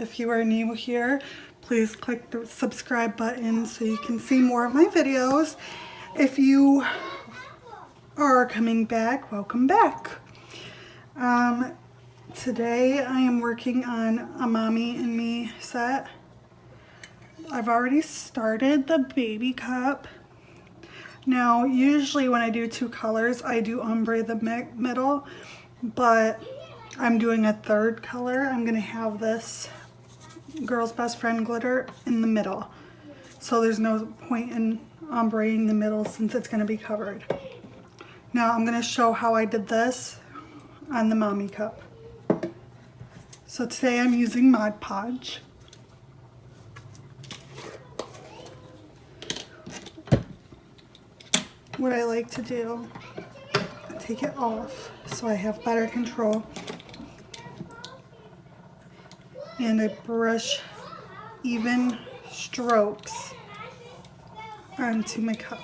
If you are new here, please click the subscribe button so you can see more of my videos. If you are coming back, welcome back. Today I am working on a Mommy and Me set. I've already started the baby cup. Now, usually when I do two colors, I do ombre the middle, but I'm doing a third color. I'm gonna have this Girl's Best Friend glitter in the middle. So there's no point in ombreing the middle since it's gonna be covered. Now I'm gonna show how I did this on the Mommy cup. So today I'm using Mod Podge. What I like to do, take it off so I have better control. And I brush even strokes onto my cup.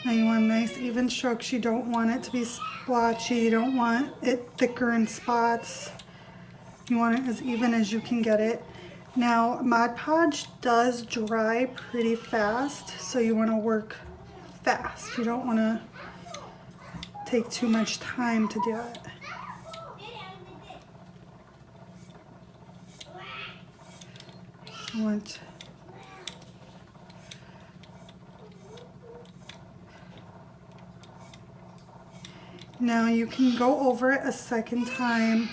Now you want nice even strokes. You don't want it to be splotchy. You don't want it thicker in spots. You want it as even as you can get it. Now, Mod Podge does dry pretty fast, so you want to work fast. You don't want to take too much time to do it. Now you can go over it a second time.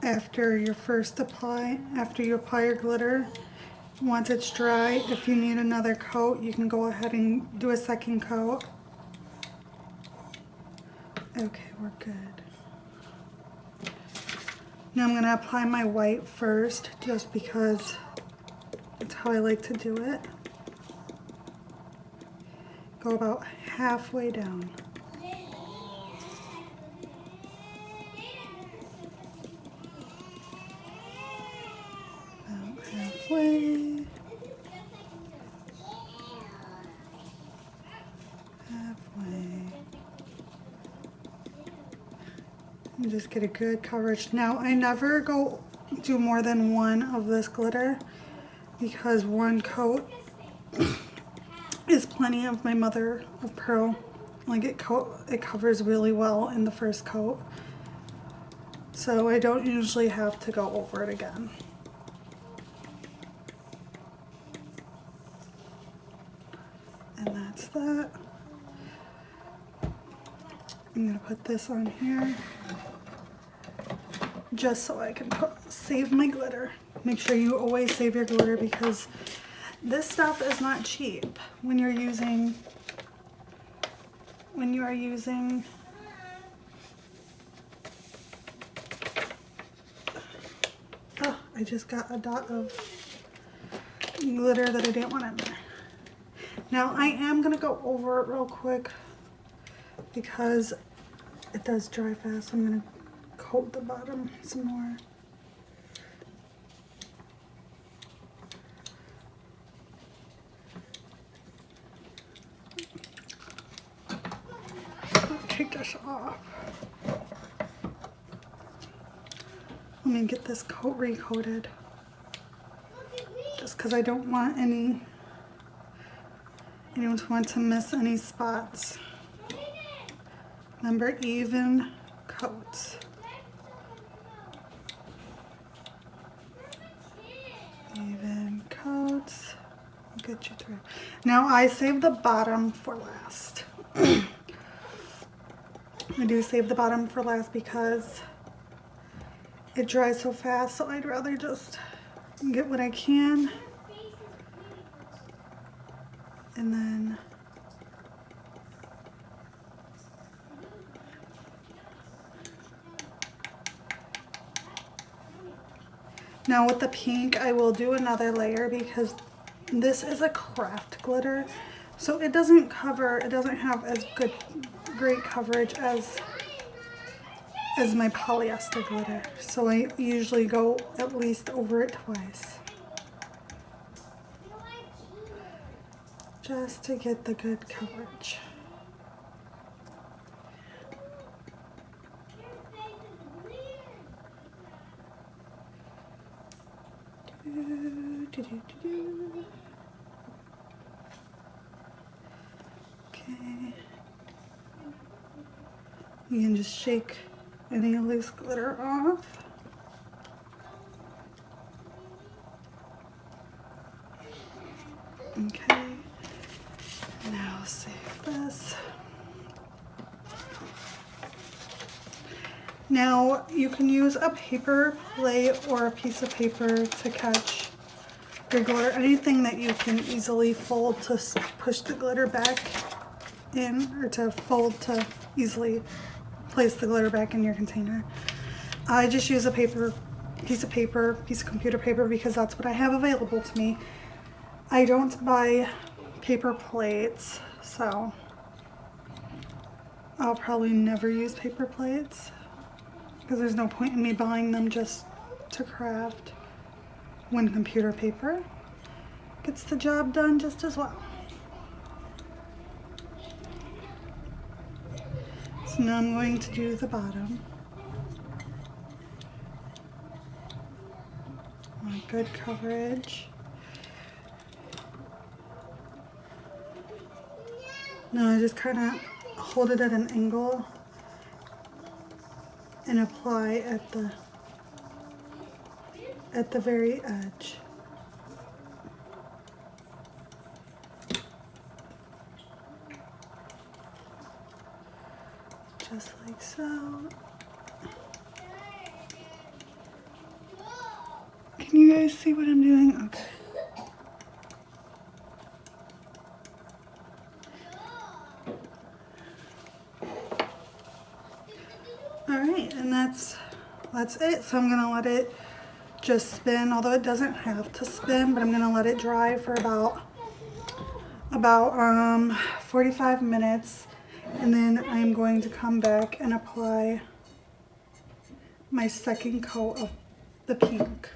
After you apply your glitter. Once it's dry, if you need another coat, you can go ahead and do a second coat. Okay, we're good. Now I'm gonna apply my white first, just because that's how I like to do it. Go about halfway down. Halfway. And just get a good coverage. Now I never do more than one of this glitter because one coat is plenty of my mother of pearl. Like it covers really well in the first coat. So I don't usually have to go over it again. And that's that. I'm gonna put this on here just so I can save my glitter. Make sure you always save your glitter because this stuff is not cheap when you are using oh, I just got a dot of glitter that I didn't want in there. Now I am gonna go over it real quick because it does dry fast. I'm gonna coat the bottom some more. Take this off. Let me get this coat recoated just because I don't want anyone to miss any spots. Remember, even coats. Even coats. Get you through. Now I save the bottom for last. I do save the bottom for last because it dries so fast, so I'd rather just get what I can. And then now with the pink, I will do another layer because this is a craft glitter. So it doesn't have as great coverage as my polyester glitter. So I usually go at least over it twice. just to get the good coverage. Okay. You can just shake any loose glitter off. Okay. Now save this. Now you can use a paper plate or a piece of paper to catch your glitter. Anything that you can easily fold to push the glitter back in, or to fold to easily place the glitter back in your container. I just use a piece of computer paper, because that's what I have available to me. I don't buy paper plates, so I'll probably never use paper plates, because there's no point in me buying them just to craft, when computer paper gets the job done just as well. So now I'm going to do the bottom. Good coverage. Now I just kind of hold it at an angle and apply at the very edge. Just like so. Can you guys see what I'm doing? Okay. Alright, and that's it. So I'm gonna let it just spin, although it doesn't have to spin, but I'm gonna let it dry for about 45 minutes, and then I'm going to come back and apply my second coat of the pink.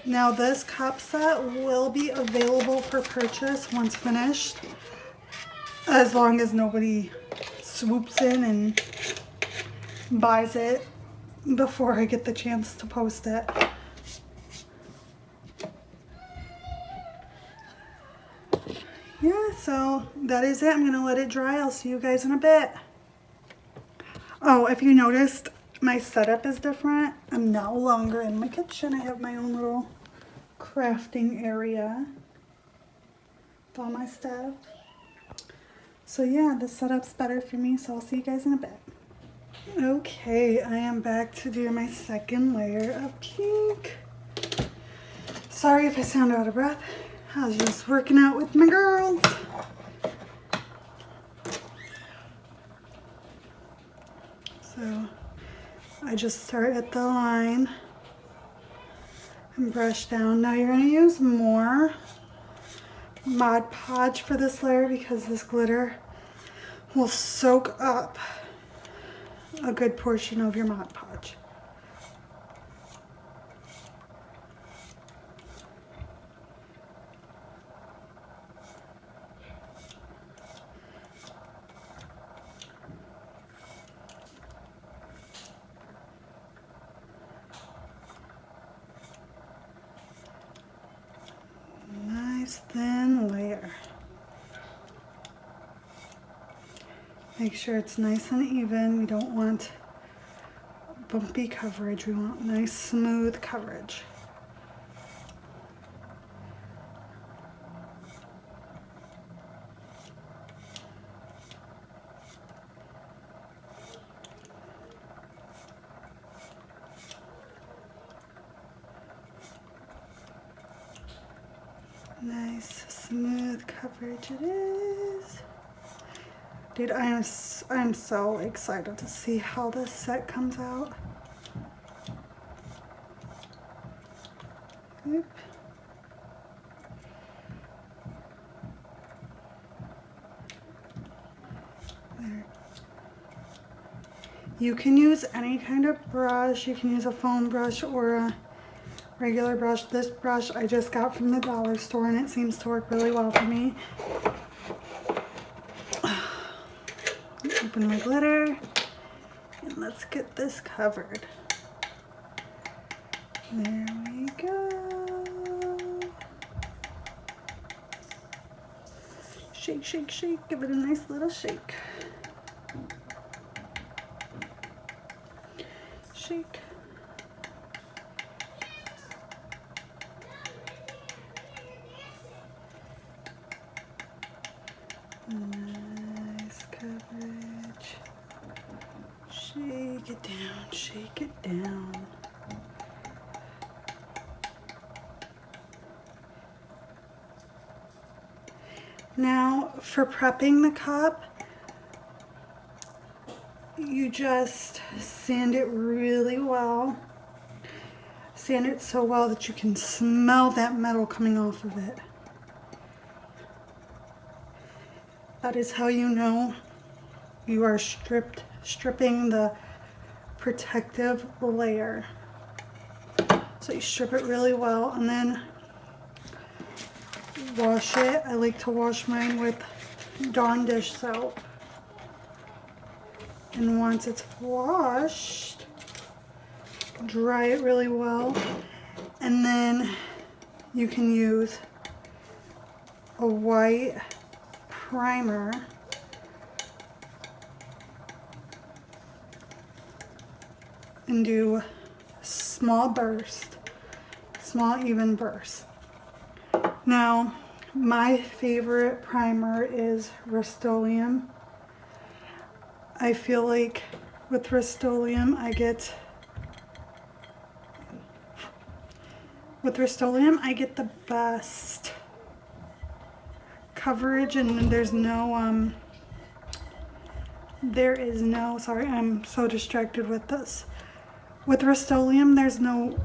Now this cup set will be available for purchase once finished, as long as nobody swoops in and buys it before I get the chance to post it. Yeah, so that is it. I'm gonna let it dry. I'll see you guys in a bit. Oh, if you noticed, my setup is different. I'm no longer in my kitchen. I have my own little crafting area with all my stuff. So yeah, the setup's better for me, so I'll see you guys in a bit. Okay, I am back to do my second layer of pink. Sorry if I sound out of breath. I was just working out with my girls. So I just start at the line and brush down. Now you're going to use more Mod Podge for this layer, because this glitter will soak up a good portion of your Mod Podge. Nice thin layer. Make sure it's nice and even. We don't want bumpy coverage. We want nice smooth coverage. Nice smooth coverage it is. Dude, I am so excited to see how this set comes out. Oop. There. You can use any kind of brush. You can use a foam brush or regular brush. This brush I just got from the dollar store and it seems to work really well for me. Open my glitter and let's get this covered. There we go. Shake, shake, shake. Give it a nice little shake. Shake. Nice coverage. Shake it down, shake it down. Now, for prepping the cup, you just sand it really well. Sand it so well that you can smell that metal coming off of it. That is how you know you are stripping the protective layer. So you strip it really well and then wash it. I like to wash mine with Dawn dish soap. And once it's washed, dry it really well. And then you can use a white primer and do small burst, small even burst. Now, my favorite primer is Rust-Oleum. I feel like with Rust-Oleum I get the best coverage, and there's no sorry, I'm so distracted with this. With Rust-Oleum there's no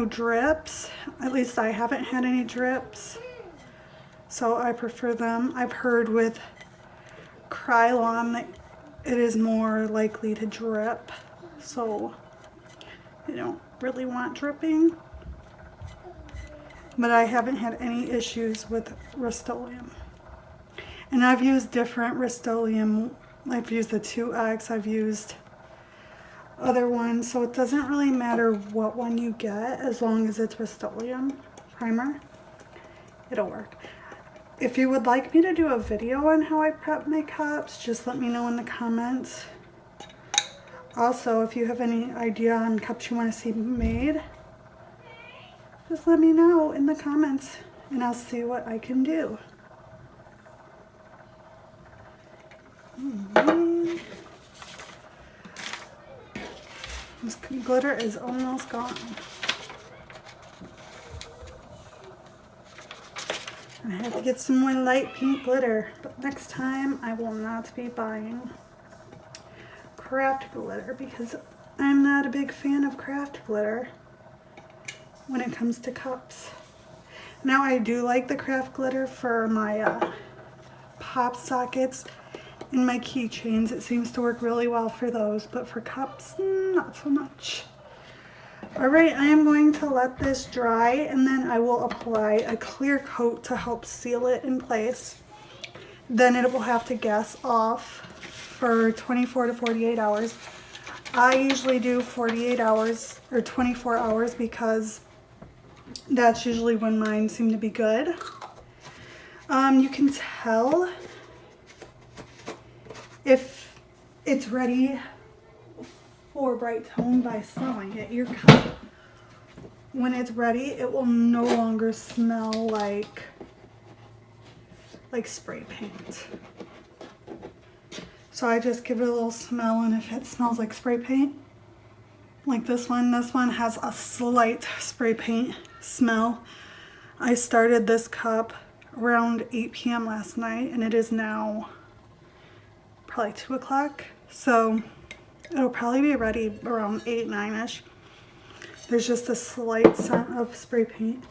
drips. At least I haven't had any drips, so I prefer them. I've heard with Krylon that it is more likely to drip, so you don't really want dripping. But I haven't had any issues with Rust-Oleum. And I've used different Rust-Oleum. I've used the 2X, I've used other ones, so it doesn't really matter what one you get as long as it's Rust-Oleum primer. It'll work. If you would like me to do a video on how I prep my cups, just let me know in the comments. Also, if you have any idea on cups you want to see made, just let me know in the comments and I'll see what I can do. This glitter is almost gone. I have to get some more light pink glitter, but next time I will not be buying craft glitter because I'm not a big fan of craft glitter when it comes to cups. Now I do like the craft glitter for my pop sockets and my keychains. It seems to work really well for those, but for cups, not so much. Alright, I am going to let this dry and then I will apply a clear coat to help seal it in place. Then it will have to gas off for 24 to 48 hours. I usually do 48 hours or 24 hours because that's usually when mine seem to be good. You can tell if it's ready for bright tone by smelling it. Your cup, when it's ready, it will no longer smell like spray paint. So I just give it a little smell, and if it smells like spray paint, like this one has a slight spray paint smell. I started this cup around 8 p.m. last night and it is now probably 2 o'clock. So it'll probably be ready around 8, 9-ish. There's just a slight scent of spray paint.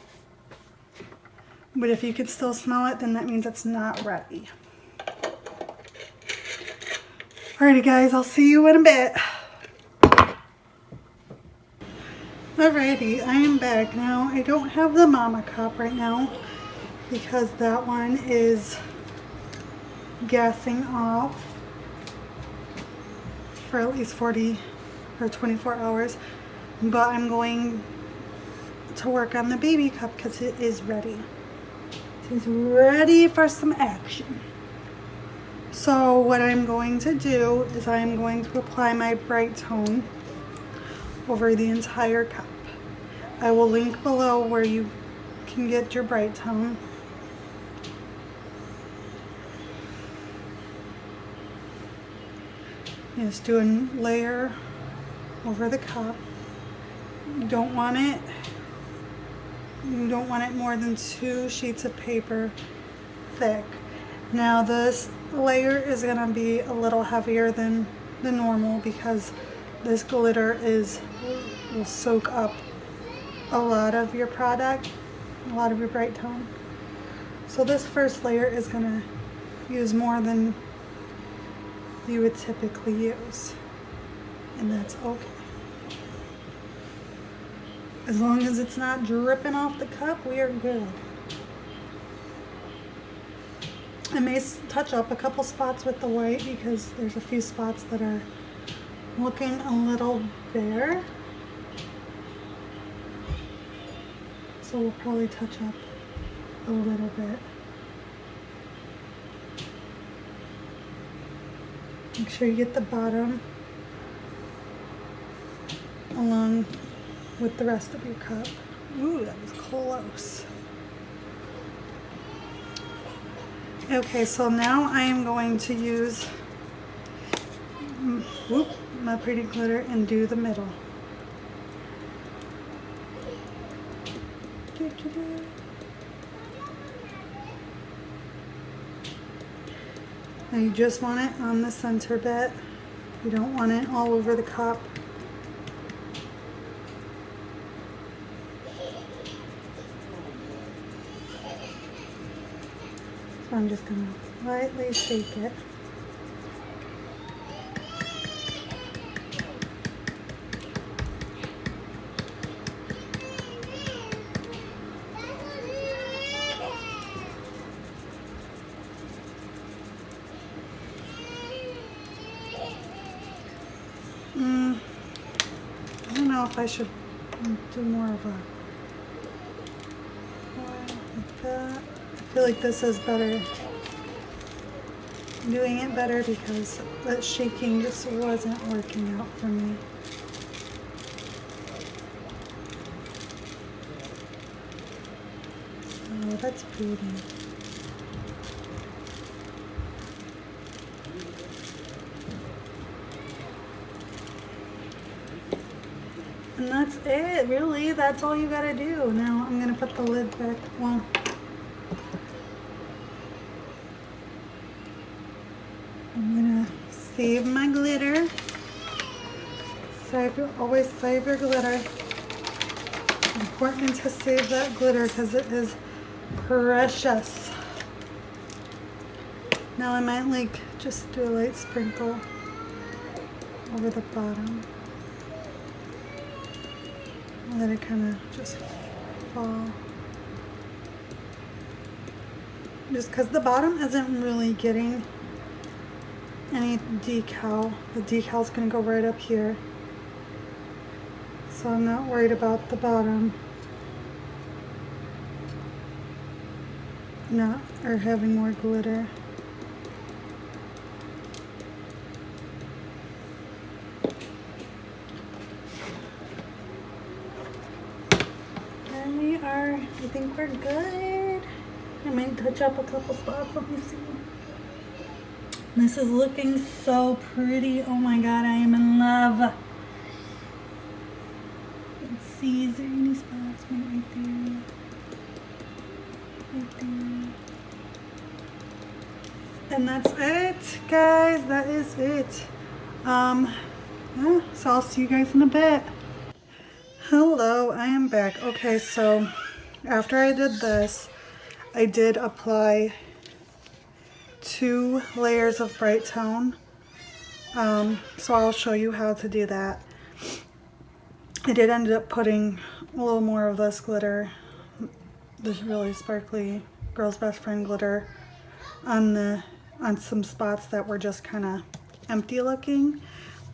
But if you can still smell it, then that means it's not ready. Alrighty guys, I'll see you in a bit. Alrighty, I am back now. I don't have the mama cup right now because that one is gassing off for at least 40 or 24 hours, but I'm going to work on the baby cup because it is ready. It is ready for some action. So what I'm going to do is I'm going to apply my bright tone over the entire cup. I will link below where you can get your bright tone. Just do a layer over the cup. You don't want it more than 2 sheets of paper thick. Now this layer is going to be a little heavier than the normal because this glitter will soak up a lot of your product, a lot of your bright tone. So this first layer is going to use more than you would typically use, and that's okay. As long as it's not dripping off the cup, we are good. I may touch up a couple spots with the white because there's a few spots that are looking a little bare. So we'll probably touch up a little bit. Make sure you get the bottom along with the rest of your cup. Ooh, that was close. Okay, so now I am going to use my pretty glitter and do the middle. Now you just want it on the center bit. You don't want it all over the cup. So I'm just going to lightly shake it. I don't know if I should do more of a like that. I feel like this is better. I'm doing it better because that shaking just wasn't working out for me. Oh, that's pretty. And that's it, really. That's all you gotta do. Now I'm gonna put the lid back. Well, I'm gonna save my glitter. Always save your glitter. Important to save that glitter because it is precious. Now I might like just do a light sprinkle over the bottom. Let it kind of just fall. Just because the bottom isn't really getting any decal. The decal's going to go right up here. So I'm not worried about the bottom or having more glitter. I think we're good. I might touch up a couple spots. Let me see. This is looking so pretty. Oh my god, I am in love. Let's see, is there any spots? Right there. Right there. And that's it, guys. That is it. Yeah, so I'll see you guys in a bit. Hello, I am back. Okay, so after I did this, I did apply 2 layers of bright tone. So I'll show you how to do that. I did end up putting a little more of this glitter, this really sparkly Girl's Best Friend glitter, on some spots that were just kind of empty looking.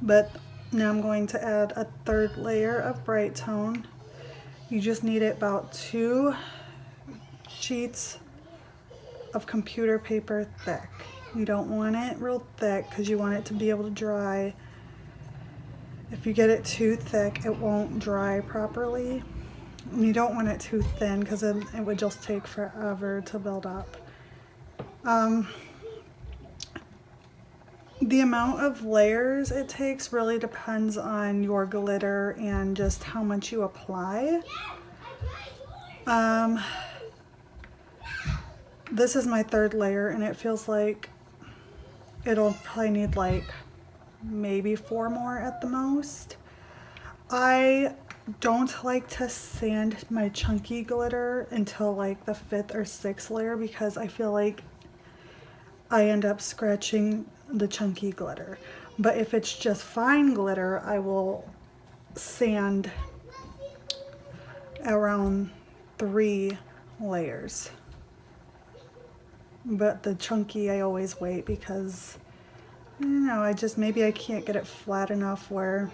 But now I'm going to add a third layer of bright tone. You just need it about 2 sheets of computer paper thick. You don't want it real thick because you want it to be able to dry. If you get it too thick, it won't dry properly. And you don't want it too thin because it would just take forever to build up. The amount of layers it takes really depends on your glitter and just how much you apply. This is my third layer and it feels like it'll probably need like maybe 4 more at the most. I don't like to sand my chunky glitter until like the 5th or 6th layer because I feel like I end up scratching the chunky glitter. But if it's just fine glitter, I will sand around 3 layers. But the chunky I always wait because, I don't know, maybe I can't get it flat enough where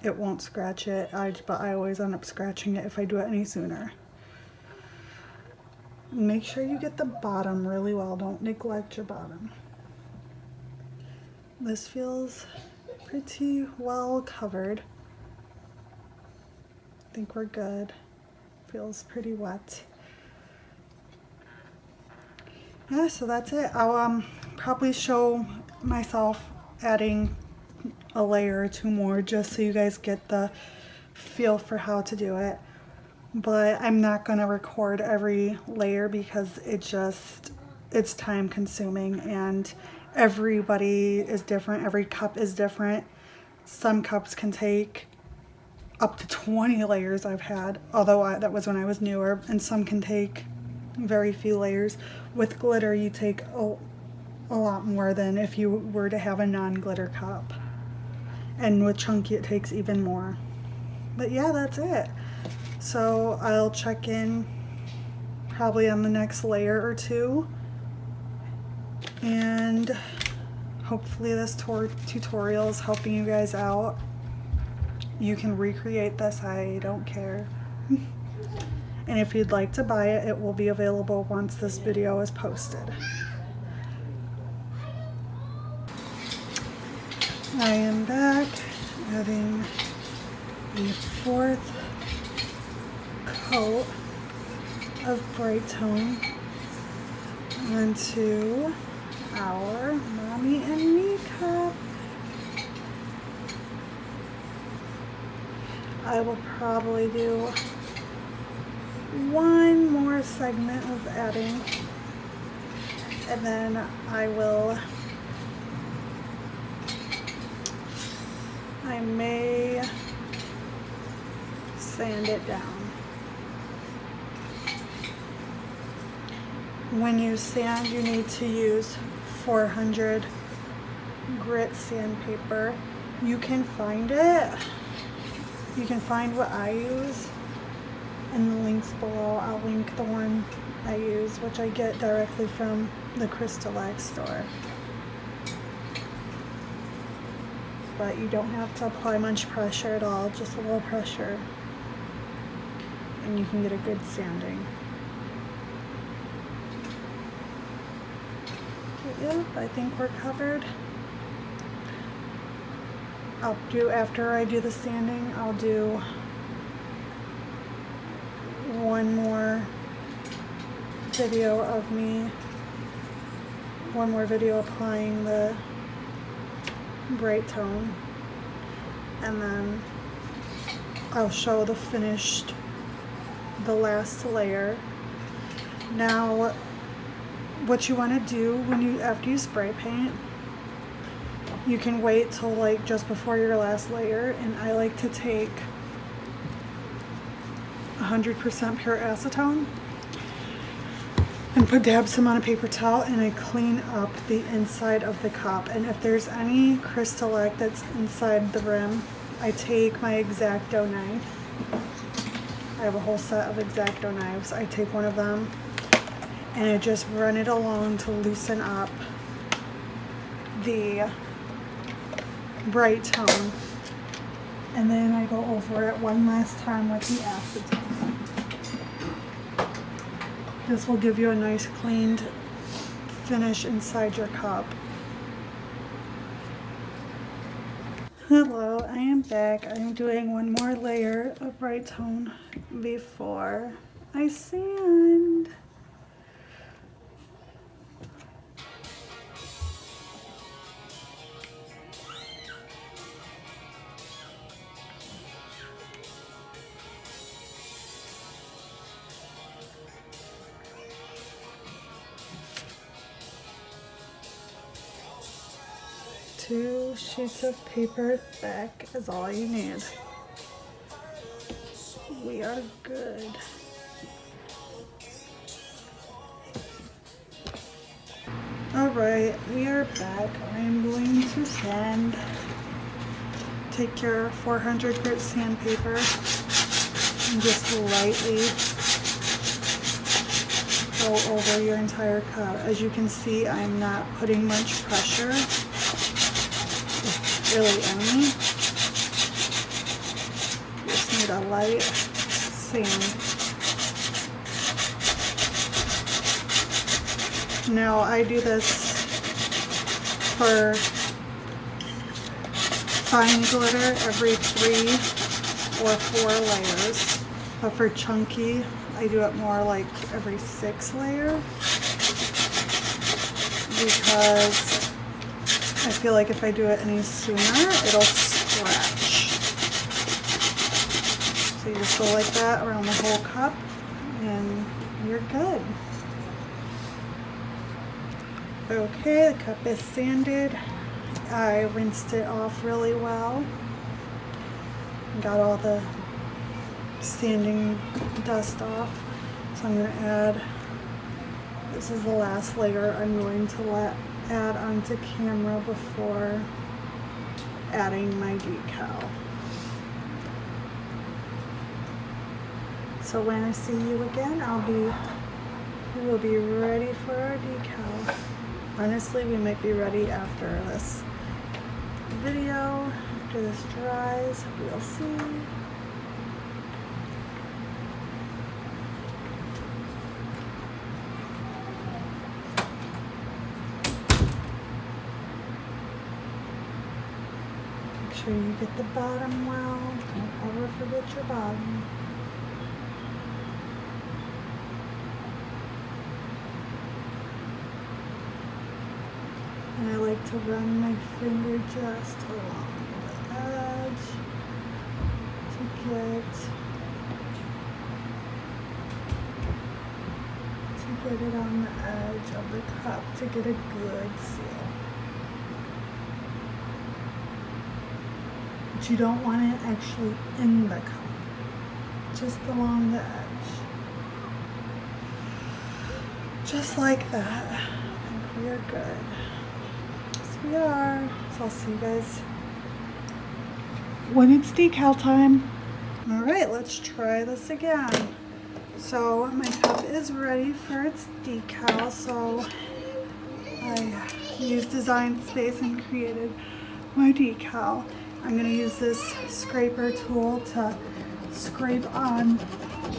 it won't scratch it. But I always end up scratching it if I do it any sooner. Make sure you get the bottom really well. Don't neglect your bottom. This feels pretty well covered. I think we're good. Feels pretty wet. Yeah, so that's it. I'll probably show myself adding a layer or 2 more just so you guys get the feel for how to do it. But I'm not going to record every layer because it's time consuming and everybody is different. Every cup is different. Some cups can take up to 20 layers I've had, although that was when I was newer, and some can take very few layers. With glitter, you take a lot more than if you were to have a non-glitter cup. And with chunky, it takes even more. But yeah, that's it. So I'll check in probably on the next layer or 2. And hopefully this tutorial is helping you guys out. You can recreate this, I don't care. And if you'd like to buy it, it will be available once this video is posted. I am back adding a 4th coat of bright tone onto our Mommy and Me cup. I will probably do 1 more segment of adding, and then I may sand it down. When you sand, you need to use 400 grit sandpaper. You can find it. You can find what I use in the links below. I'll link the one I use, which I get directly from the Crystalac store. But you don't have to apply much pressure at all, just a little pressure, and you can get a good sanding. But yeah, I think we're covered. After I do the sanding, I'll do 1 more video of me, 1 more video applying the bright tone, and then I'll show the last layer. Now, what you want to do after you spray paint, you can wait till like just before your last layer, and I like to take 100% pure acetone and dab some on a paper towel, and I clean up the inside of the cup. And if there's any Crystalac that's inside the rim, I take my X-Acto knife. I have a whole set of X-Acto knives. I take one of them and I just run it along to loosen up the bright tone. And then I go over it one last time with the acetone. This will give you a nice cleaned finish inside your cup. Hello, I am back. I am doing one more layer of bright tone before I sand. Two sheets of paper thick is all you need. We are good. Alright, we are back. I am going to sand. Take your 400 grit sandpaper and just lightly go over your entire cup. As you can see, I'm not putting much pressure. Really any. Just need a light sand. Now I do this for fine glitter every 3 or 4 layers, but for chunky I do it more like every 6 layers because I feel like if I do it any sooner, it'll scratch. So you just go like that around the whole cup and you're good. Okay, the cup is sanded. I rinsed it off really well. Got all the sanding dust off. So I'm going to add, this is the last layer I'm going to add onto camera before adding my decal. So when I see you again, we will be ready for our decal. Honestly, we might be ready after this video, after this dries, we'll see. Make sure you get the bottom well, don't ever forget your bottom. And I like to run my finger just along the edge to get it on the edge of the cup to get a good seal. But you don't want it actually in the cup, just along the edge. Just like that. I think we are good. We are. So I'll see you guys when it's decal time. All right, let's try this again. So my cup is ready for its decal. So I used Design Space and created my decal. I'm going to use this scraper tool to scrape on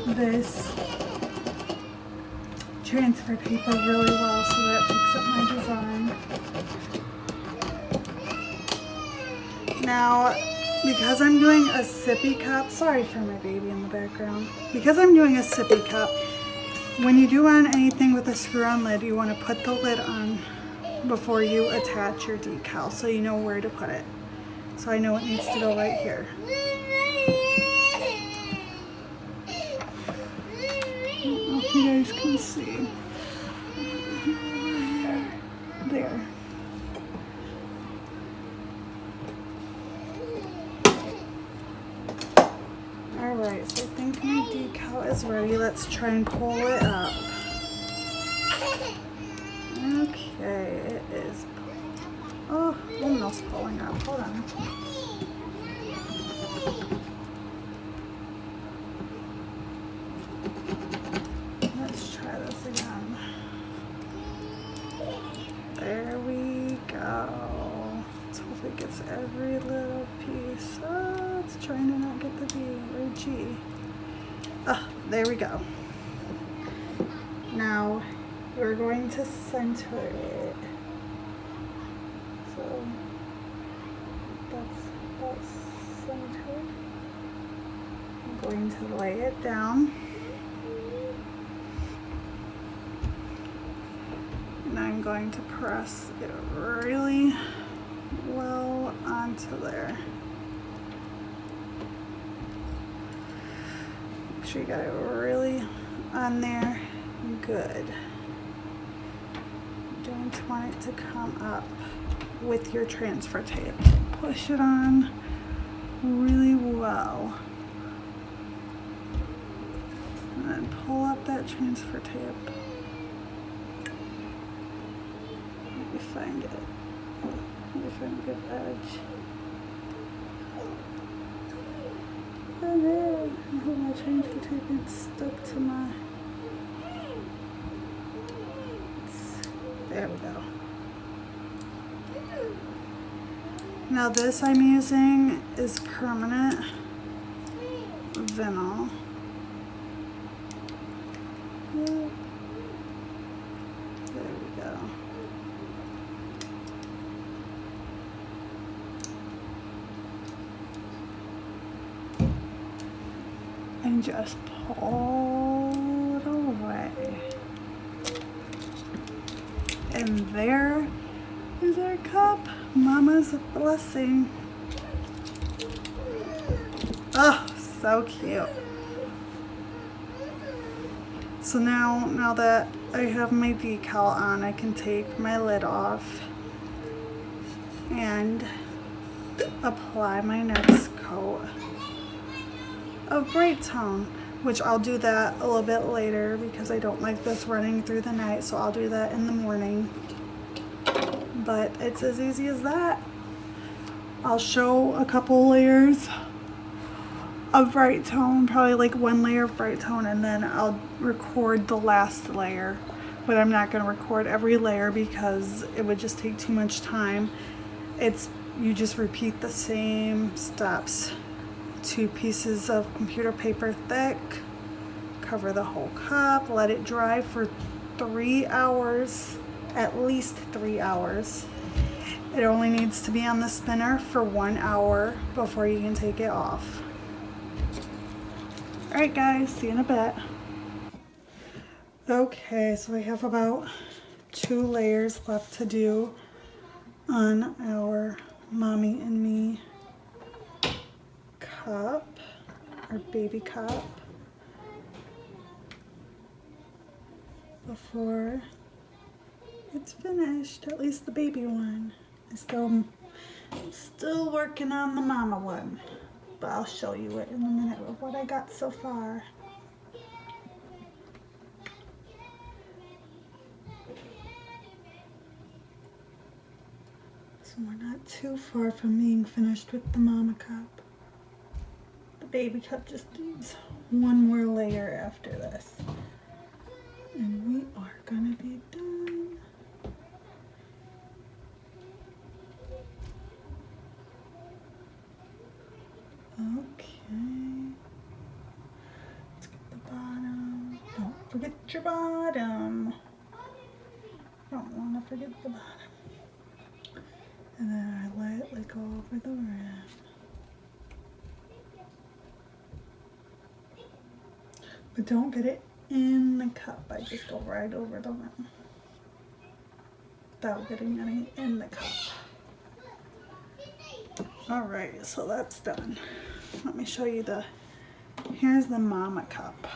this transfer paper really well so that it picks up my design. Now, because I'm doing a sippy cup, sorry for my baby in the background. Because I'm doing a sippy cup, when you do on anything with a screw-on lid, you want to put the lid on before you attach your decal so you know where to put it. So I know it needs to go right here. I don't know if you guys can see. There. Alright, so I think my decal is ready. Let's try and pull it up. Okay, it is. Oh, almost pulling up. Hold on. Let's try this again. There we go. Let's hope it gets every little piece. Oh, it's trying to not get the B or G. Oh, there we go. Now we're going to center it. So that's centered. I'm going to lay it down. And I'm going to press it really well onto there. Make sure you got it really on there. Good. You don't want it to come up with your transfer tape. Push it on really well. And then pull up that transfer tape. Let me find it. Let me find a good edge. Oh there. I hope my transfer tape isn't stuck to my... There we go. Now this I'm using is permanent vinyl. There we go. And just pull it away. And there is our cup. Mama's blessing. Oh, so cute. So now that I have my decal on, I can take my lid off and apply my next coat of bright tone, which I'll do that a little bit later because I don't like this running through the night, so I'll do that in the morning. But it's as easy as that. I'll show a couple layers of bright tone, probably like one layer of bright tone, and then I'll record the last layer. But I'm not going to record every layer because it would just take too much time. You just repeat the same steps. 2 pieces of computer paper thick, cover the whole cup, let it dry for 3 hours, at least 3 hours. It only needs to be on the spinner for 1 hour before you can take it off. Alright guys, see you in a bit. Okay, so we have about 2 layers left to do on our Mommy and Me cup, our baby cup, before it's finished, at least the baby one. I'm still working on the mama one, but I'll show you it in a minute of what I got so far. So we're not too far from being finished with the mama cup. The baby cup just needs 1 more layer after this. And we are gonna be done. Okay. Let's get the bottom. Don't forget your bottom. Don't want to forget the bottom. And then I lightly go over the rim. But don't get it in the cup. I just go right over the rim without getting any in the cup. Alright, so that's done. Let me show you here's the mama cup.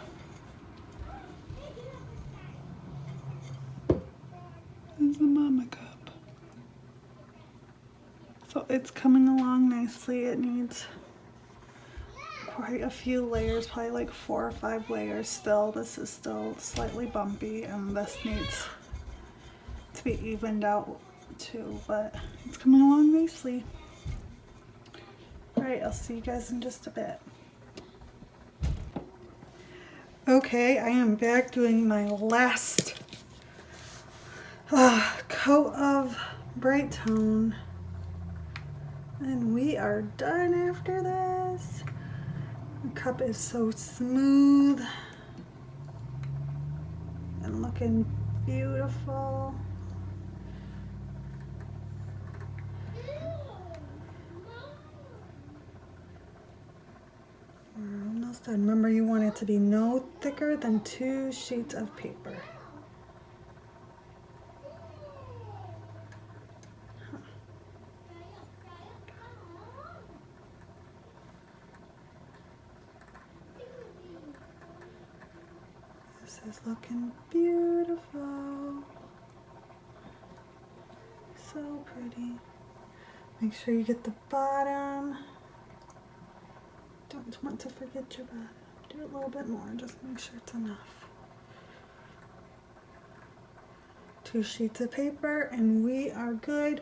Here's the mama cup. So it's coming along nicely. It needs quite a few layers, probably like 4 or 5 layers still. This is still slightly bumpy and this needs to be evened out too, but it's coming along nicely. Alright, I'll see you guys in just a bit. Okay, I am back doing my last coat of bright tone. And we are done after this. The cup is so smooth and looking beautiful. We're almost done. Remember, you want it to be no thicker than 2 sheets of paper. This is looking beautiful. So pretty. Make sure you get the bottom. Don't want to forget your bottom. Do it a little bit more, just make sure it's enough. 2 sheets of paper and we are good.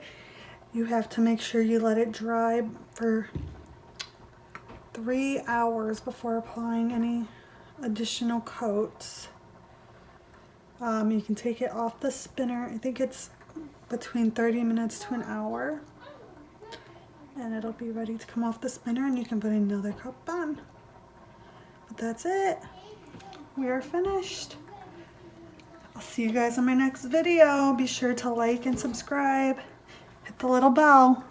You have to make sure you let it dry for 3 hours before applying any additional coats. You can take it off the spinner. I think it's between 30 minutes to an hour. And it'll be ready to come off the spinner and you can put another cup on. But that's it. We are finished. I'll see you guys in my next video. Be sure to like and subscribe. Hit the little bell.